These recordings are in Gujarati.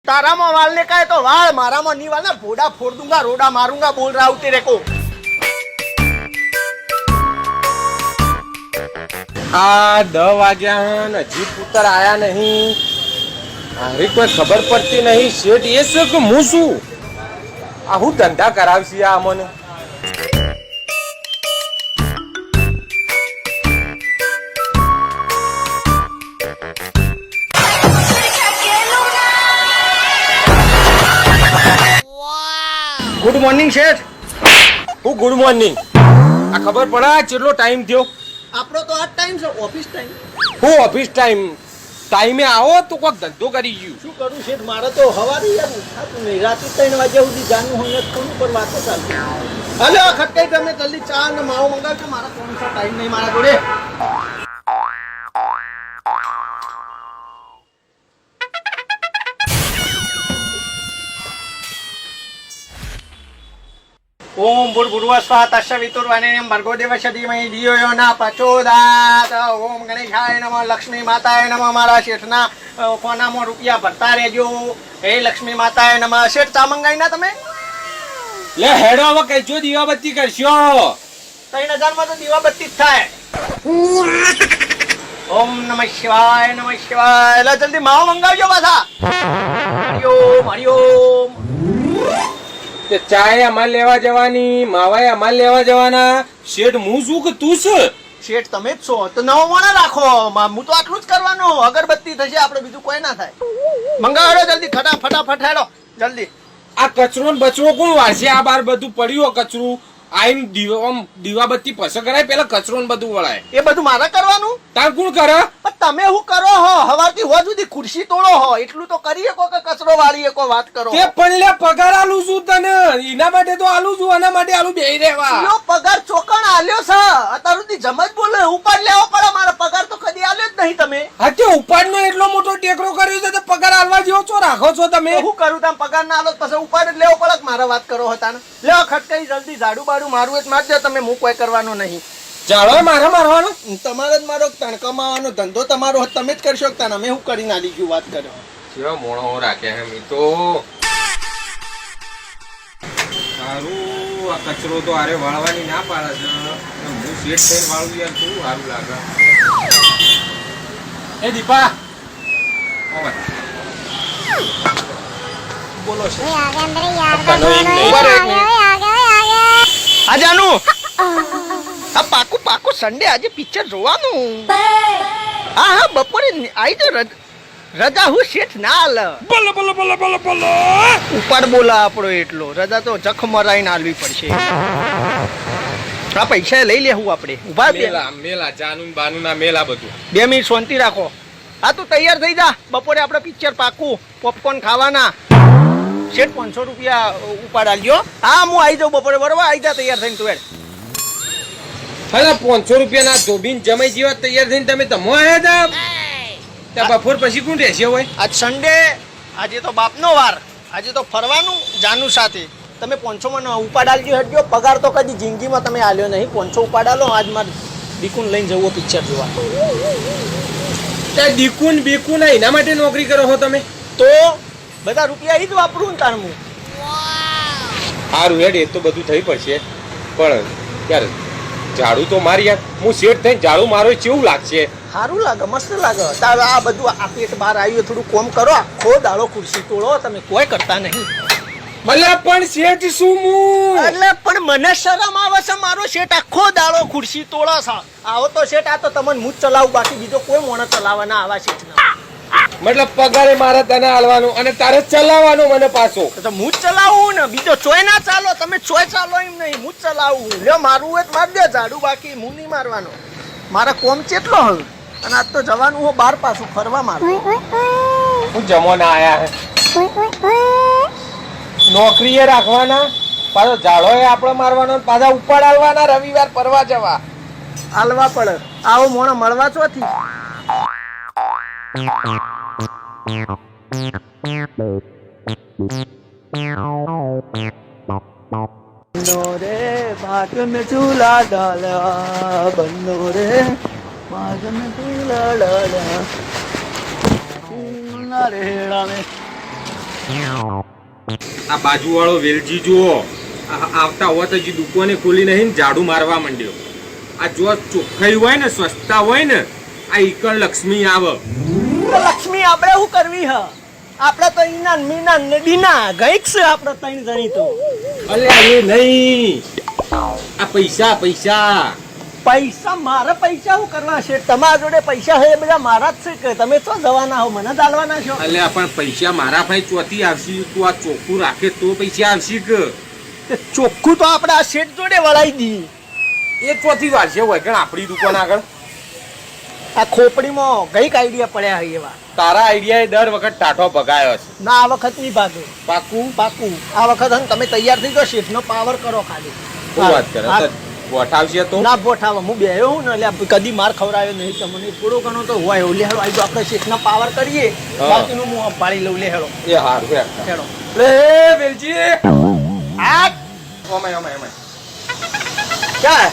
तारामा वालने का है तो वाल, मारामा नहीं वालना, फोड़ा फोड़ दूंगा, रोड़ा मारूंगा, बोल रहा हूँ तेरे को। आ 10 વાગ્યા હે હજી પુત્ર આયા નહીં. આવી કોઈ ખબર પડતી નહીં. શેઠ એ છે કે હું શું? આ હું ધંધા કરાવશી આ મને? Good morning Sheth. હું ગુડ મોર્નિંગ. આ ખબર પડે કેટલો ટાઈમ થયો? આપણો તો આ ટાઈમ છે, ઓફિસ ટાઈમ. હું ઓફિસ ટાઈમે આવો તો કોઈક ધંધો કરી ગયું. શું કરું શેઠ, મારે તો હવારે યાર ઉઠાતું નહીં. રાત્રે 3 વાગ્યા સુધી જાનું હું કોણ પર વાતો ચાલતી. હાલો ખટકાઈ તમે જલ્દી ચા ને માવો મંગાવજો, મારા કોણ સો ટાઈમ નહીં મારા જોડે. ओम भूर्भुवः स्वः तस्य वितुर्वरेण्यं भर्गो देवस्य धीमहि धियो यो न प्रचोदयात्. ओम गणेशाय नमः. लक्ष्मी माताय नमः. मारा શેઠના કોનામાં રૂપિયા ભરતા રહેજો. હે લક્ષ્મી માતાય નમઃ. શેઠ ચા મંગાઈ ના તમે? લે હેડો હવે કઈજો દીવાબત્તી કરશો. 3000 માં તો દીવાબત્તી જ થાય. ઓમ નમઃ શિવાય નમઃ શિવાય. લે જલ્દી માવો મંગાવજો પાછા. હરિઓમ હરિઓમ. તે ચાય અમાર લેવા જવાની, માવાય અમાર લેવા જવાના. શેઠ હું શું કે તું છે? શેઠ તમે જ છો તો નવો મોણા રાખો. હું તો આટલું જ કરવાનું. અગરબત્તી થશે, આપણે બીજું કોઈ ના થાય. મંગાવો જલ્દી, ફટાફટ હેડો જલ્દી. આ કચરો ને બચરો કોણ વાળશે? આ બાર બધું પડ્યું કચરું. આઈન દીવાબત્તી પસંદ કરાય, પેલા કચરો ને બધું વળાય. એ બધું મારે કરવાનું? તાર કોણ કરે? પણ તમે શું કરો હો? હવારથી હોજ સુધી ખુરશી તોડો હો, એટલું તો કરી શકો કે કચરો વાળી શકો? વાત કરો. તે પણ લે પગાર આલું છું તને, એના માટે તો આલું છું, આના માટે આલું બેહી રહેવા. યો પગાર ચોકણ આલ્યો છે અત્યાર સુધી. જમજ બોલે ઉપાડ લેવો પડે. મારો પગાર તો કદી આલ્યો જ નહીં તમે. હા તે ઉપાડ નો એટલો મોટો ટેકરો કર્યો છે તો પગાર આલવા જેવો છો રાખો છો તમે? શું કરું? તમે પગાર ના આલો પછી ઉપાડ જ લેવો પડે. મારા વાત કરો હતા ને. લ્યો ખટકાઈ જલ્દી, ઝાડુ બાડુ મારું જ મારજો તમે. હું કોઈ કરવાનો નહીં. ચાલો મારે મારવાનો? તમારે જ મારો તણ કમાવાનો ધંધો તમારો, તમે જ કરી શકતા ને. અમે શું કરીને આલી ગયું? વાત કરો. કેવો મોણો રાખે હે મી તો. સારું આ કચરો તો આરે વાળવાની ના પાડે છે. હું શેઠ થઈને વાળું યાર કેવું સારું લાગે. એ દીપા બોલો છે आ જાનુ. આ પાકું સન્ડે આજે પિક્ચર જોવાનું. હા હા બપોરે આવી તો રજા હું શેઠ ના હાલ. બોલો બોલો બોલો બોલો બોલો. ઉપાડ બોલા આપણો એટલો. રજા તો જખ મરાઈને આલવી પડશે. આ પૈસા લઈ લેવું આપણે. ઉભા મેલા જાનું બાનું ના મેલા બધું. 2 મિનિટ શાંતિ રાખો. હા તું તૈયાર થઈ જા. બપોરે આપણે પિક્ચર પાકું. પોપકોર્ન ખાવાના. શેઠ 500 રૂપિયા ઉપાડ આલજો. હા હું આવી જાઉં બપોરે. બરોબર આવી જા તૈયાર થઈને તું. હા 500 રૂપિયા ના ધોબીન જમાઈ જેવા તૈયાર થઈને તમે તમો આયા હતા. બપોર પછી કોણ રહેશે હોય? આજ સન્ડે, આજે તો બાપનો વાર. આજે તો ફરવાનું જાનુ સાથે. તમે 500 માં ઉપાડ આલજો. હેડજો. પગાર તો કદી જિંદગીમાં તમે આલ્યો નહીં. 500 ઉપાડ આલો. આજ મારે દીકુન લઈને જવું પિક્ચર જોવા. ત્યાં દીકુન બીકુન એના માટે નોકરી કરો છો તમે? તો બધા રૂપિયા ઈ જ વાપરું ને તાર હું. સારું હેડ એ તો બધું થઈ પડશે પણ યાર ઝાડુ તો મારી યાર. હું શેઠ થઈને ઝાડુ મારો કેવું લાગશે? સારું લાગે, મસ્ત લાગે. તાર આ બધું આ પેટ બહાર આવ્યું, થોડું કોમ કરો. આખો દાડો ખુરશી તોડો તમે, કોઈ કરતા નહીં. ભલે પણ શેઠ શું હું? એટલે પણ મને શરમ આવે છે. મારો શેઠ આખો દાડો ખુરશી તોડો છે. આવો તો શેઠ આ તો તમને હું જ ચલાવું, બાકી બીજો કોઈ મોણસ ચલાવવા ના આવા શેઠ ના. મતલબ પગારે મારે તને આલવાનું અને તારે ચલાવવાનું મને પાછો. તો હું જ ચલાવું ને, બીજો ચોય ના ચાલો. તમે ચોય ચાલો એમ નહીં, હું જ ચલાવું. લ્યો મારવું હોય તો માર દે ઝાડુ, બાકી હું નહીં મારવાનો. મારા કોમ કેટલો હવે. અને આજ તો જવાનું હું બહાર પાછું ફરવા. મારું હું જમો ના આયા હે. નોકરીએ રાખવાના, પાછો ઝાડો એ આપણે મારવાનો, પાછા ઉપાડ આલવાના, રવિવાર ફરવા જવા. હાલવા પડે. આવો મોણો મળવા ચોથી. बंदो रे बाग में झूला डाला, बंदो रे बाग में झूला डाला, रेड़ा में આ બાજુવાળો વેલજી જુઓ, આવતા હોત હજી દુકાને ખોલી નહીં ને ઝાડુ મારવા માંડ્યો. આ જો ચોખ્ખાઈ હોય ને, સ્વચ્છતા હોય ને, આ ઈકણ લક્ષ્મી આવે. તો લક્ષ્મી આપણે શું કરવી હ? આપણે તો ઈના મીના નદીના ગઈક છે આપણે ત્રણ જણી તો. અલ્યા એ નહીં, આ પૈસા પૈસા પૈસા મારે પૈસા શું કરવા છે? તમારા જોડે પૈસા છે એ બધા મારા જ છે કે તમે તો જવાના હો, મને દાલવાના છો? અલ્યા પણ પૈસા મારા ભાઈ ચોથી આવશે. તું આ ચોખ્ખું રાખે તો પૈસા આવશે કે તે ચોખ્ખું તો આપણે આ શેઠ જોડે વળાઈ દઈએ. એ ચોથી વાર છે હોય કે આપણી દુકાન આગળ આ ખોપડીમાં ગઈક આઈડિયા પડ્યા હોય એવા. તારા આઈડિયા એ દર વખત ટાઢો ભગાયો છે. ના આ વખત નહીં ભાગે. પાકું પાકું આ વખત હન તમે તૈયાર થઈ જાઓ, શેઠનો પાવર કરો ખાલી. શું વાત કરે? હા. ગોઠાવશે તો ના બોઠાવા હું બેહ્યો હું ને એટલે કદી માર ખવડાવ્યો નહીં તમને. થોડો ઘણો તો હોય. લેહડો આવી આપણે શેઠના પાવર કરીએ, હા. બાકીનું હું પાડી લઉં. લેહડો એ હારું હેડો. હેડો. લે વેલજી આ ઓમાય ઓમાય ઓમાય. ક્યાં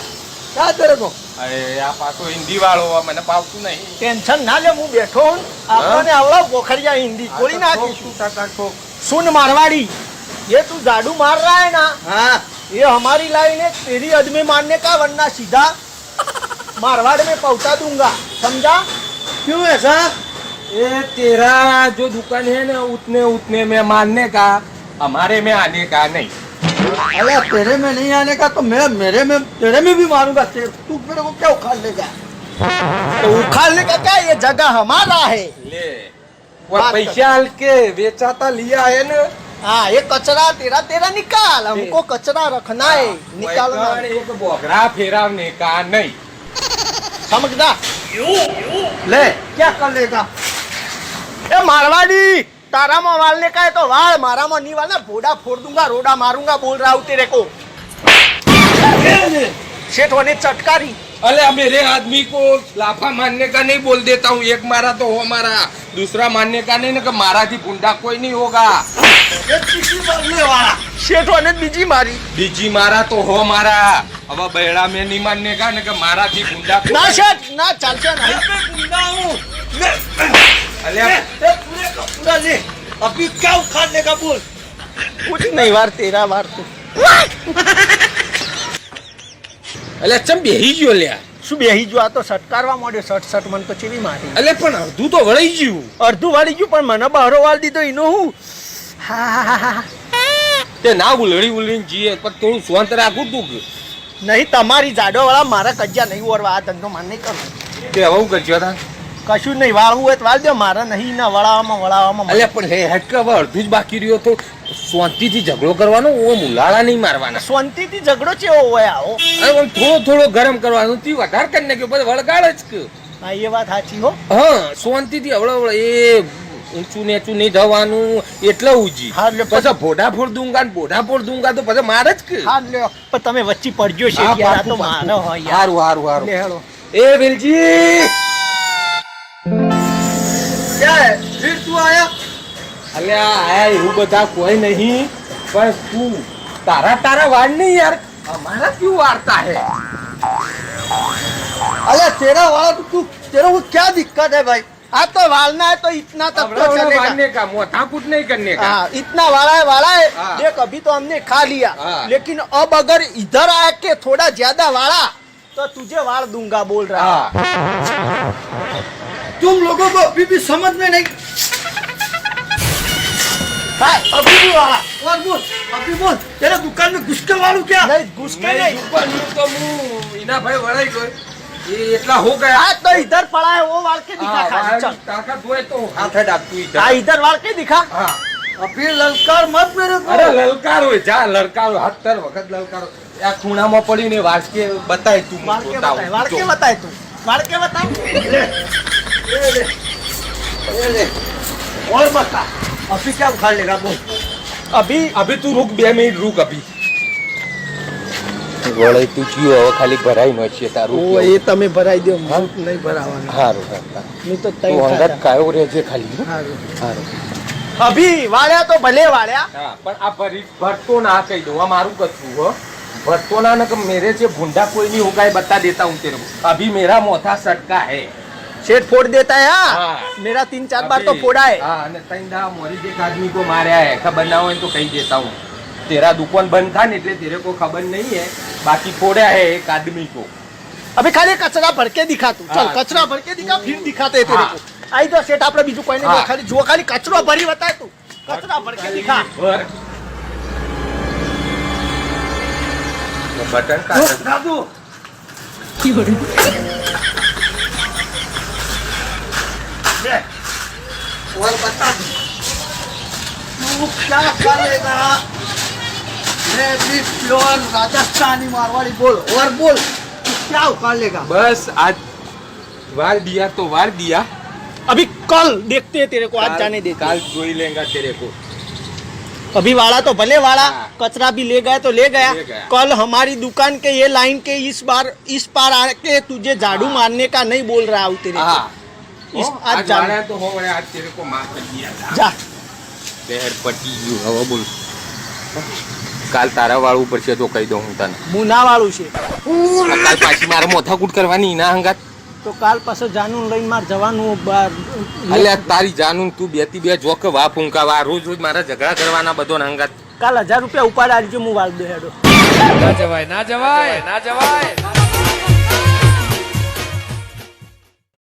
ક્યાં કરે તો? અરે આ પાછો હિન્દી વાળો મને પાવતું નહીં. ટેન્શન ના લે, હું બેઠો હું. આપણને આવડા પોખરિયા હિન્દી કોળી નાખીશું. सुन मारवाड़ी, ये तू झाड़ू मार रहा है ना? हाँ, ये हमारी लाइन है, तेरी हद में मारने का, वरना सीधा मारवाड़ में पहुंचा दूंगा, समझा? क्यों ऐसा? ये तेरा जो दुकान है ना उतने उतने में मानने का, हमारे में आने का नहीं. अरे तेरे में नहीं आने का तो मैं मेरे में तेरे में भी मारूंगा. तू मेरे को क्या उखाड़ लेगा? तो उखाड़ने का क्या, ये जगह हमारा है. ले वो पैसा हाल के बेचाता लिया है ना. हाँ, ये कचरा तेरा तेरा निकाल, हमको कचरा रखना है, निकालना. एक बोगरा फेरावने का नहीं. समझदा? ले क्या कर लेगा? ए मारवाड़ी, तारा में वालने का है तो वाल, मारा में नहीं वालना. फोड़ा फोड़ दूंगा, रोड़ा मारूंगा, बोल रहा हूँ तेरे को. सेठ होने चटकारी. अरे मेरे आदमी को लाफा मारने का नहीं बोल देता हूँ. एक मारा तो हो मारा, दूसरा मारने का नहीं ना, कि मारा थी गुंडा कोई नहीं होगा. सेठ होने बीजी मारी. बीजी मारा तो हो मारा. अब बहरा में नहीं मानने का ना, कि मारा थी गुंडा कोई ना नहीं. सेठ ना चलते नहीं. गुंडा हूँ. अरे पूरे का पूरा ले. अभी क्या उखाड़ने का बोल. कुछ नहीं वार तेरा वार तू. अरे चम बेही गयो લ્યા. શું બેહી જો? આ તો સટકારવા માંડ્યો. સટ મન તો ચેવી મારી. અલે પણ અડધું તો વળી ગયું. અડધું વાળી ગયું પણ મને બહારો વાળ દીધો એનો હું. હા હા હા. તે ના ઉલડી ઉલડીને જીએ પણ થોડું શાંત રાખું તું કે નહીં, તમારી જાડો વાળા મારા કજ્જા નહીં ઓરવા. આ ધંધો માન નહીં કરો. તે હવે હું કરજો તા. કશું નહીં, વાળવું હોય તો વાળ દો, મારા નહીં ના વળાવવામાં. અલે પણ હે હેડ કે હવે અડધું જ બાકી રહ્યો તો શાંતિથી ઝઘડો કરવાનો. ઓ મુલાળા નહીં મારવાના. શાંતિથી ઝઘડો ચેવો હોય આવો? અરે આમ થોડો થોડો ગરમ કરવાનો. તી વધારે કરી નાખ્યો પછી વળગાડ જ કે. હા એ વાત સાચી હો. હા શાંતિથી હવળે એ ઊંચું નેચું નહીં થવાનું એટલે ઉજી. હા, લે પછી ભોડા ફોડ દૂંગા ને ભોડા ફોડ દૂંગા તો પછી મારે જ કે. હા લ્યો, પણ તમે વચ્ચે પડજો છે હા, યાર. આ પાકું, તો માનો હોય યાર. હારું હારું હારું. લે હેડો. એ વેલજી क्या है? फिर तू आया? અલ્યા આયા એવું બધા કોઈ નહીં, પણ તું તારા તારા વાળ નહીં યાર, हमारा क्यों वारता है? अरे तेरा वाला तो तू, तेरे को क्या दिक्कत है भाई? हाँ तो वालना है तो इतना तक तो चलेगा. वारने का मोथा कुछ नहीं करने का. हाँ इतना वाला है. हाँ. देख अभी तो हमने खा लिया. हाँ. लेकिन अब अगर इधर आके थोड़ा ज्यादा वाला तो तुझे वाल दूंगा बोल रहा. हाँ. तुम लोगों को अभी भी समझ में नहीं. हाँ, अभी भी वाला. और बोल, अभी बोल. तेरे दुकान में घुस के वालू क्या? नहीं घुस के नहीं. દુકાનનું તો હું ઈના ભાઈ વળાઈ ગયો. એ એટલા હો ગયા. हाँ तो इधर पड़ा है वो वाल के दिखा. હા, खाली चल. તાકાત હોય તો હાથે ડાકતું ઈ हाँ इधर वाल के दिखा. હા. अभी ललकार मत मेरे को. અરે લલકાર હોય, જા લલકાર 70 વખત લલકાર. આ ખૂણામાં પડીને વાસકે બતાય તું. वाल के बताए, वाल के बताए तू. वाल के बता. ले. और बता. अभी क्या उखाड़ लेगा बोल. अभी અભી તું રૂક 2 મિનિટ રૂક અભી. વળે તું જીઓ હવે ખાલી ભરાઈ નો છે તારું. એ તમે ભરાઈ દો, નહીં ભરાવાના. હારું નહીં તો તું અંગત કાયો રહેજે ખાલી. હારું. હારું. અભી વાળ્યા તો ભલે વાળ્યા. હા પણ આ ભરતો ના કહી દો. આ મારું કશું હો. भरतो ना कि मेरे से भुंडा कोई नहीं होगा, ये बता देता हूँ तेरे को. अभी मेरा मोथा सटका है. सेठ फोड़ देता है हाँ हाँ। मेरा 3-4 बार तो फोड़ा है हाँ અને તઈ દા મોરી એક आदमी को मारा है खबर ना हो तो कही देता हूँ तेरा दुकान बंद था न એટલે तेरे को खबर नहीं है बाकी फोड़ा है एक आदमी को अबे खाली कचरा भर के दिखा तू चल हाँ। कचरा भर के दिखा फिर दिखाते हैं तेरे हाँ। को आई तो सेठ आपने बीजू कोई नहीं हाँ। खाली जो खाली कचरो भरी बताए तू कचरा भर के दिखा और वो बटन का बाबू और बता तू क्या करेगा मैं भी प्योर राजस्थानी मारवाड़ी बोल और बोल तू क्या उखाड़ लेगा बस आज वार दिया तो वार दिया अभी कल देखते हैं तेरे को आज जाने दे काल जोई लेगा तेरे को अभी वाला तो भले वाला हाँ। कचरा भी ले गया तो ले गया ले गया। कल हमारी दुकान के ये लाइन के इस पार आके तुझे झाड़ू मारने का नहीं बोल रहा हूँ तेरे को हाँ इस ओ, आज आज जाने वाला तो हो गया आज तेरे को माफ कर दिया था जा देहर पटी गયું હવે બોલ કાલ તારા વાળું પડશે તો કહી દઉં હું તને मुना वालू છે કાલ પાછી મારે મોથાકૂટ કરવાની ના હંગાત તો કાલ પાછો જાનું લઈને માર જવાનું બાર અલ્યા તારી જાનું તું બેતી બે જોકે વા ફૂંકાવા રોજ રોજ મારા ઝઘડા કરવાના બધો ના હંગાત કાલ 1000 રૂપિયા ઉપાડ આલજો હું વાળ દે હેડો ના જવાય ના જવાય ના જવાય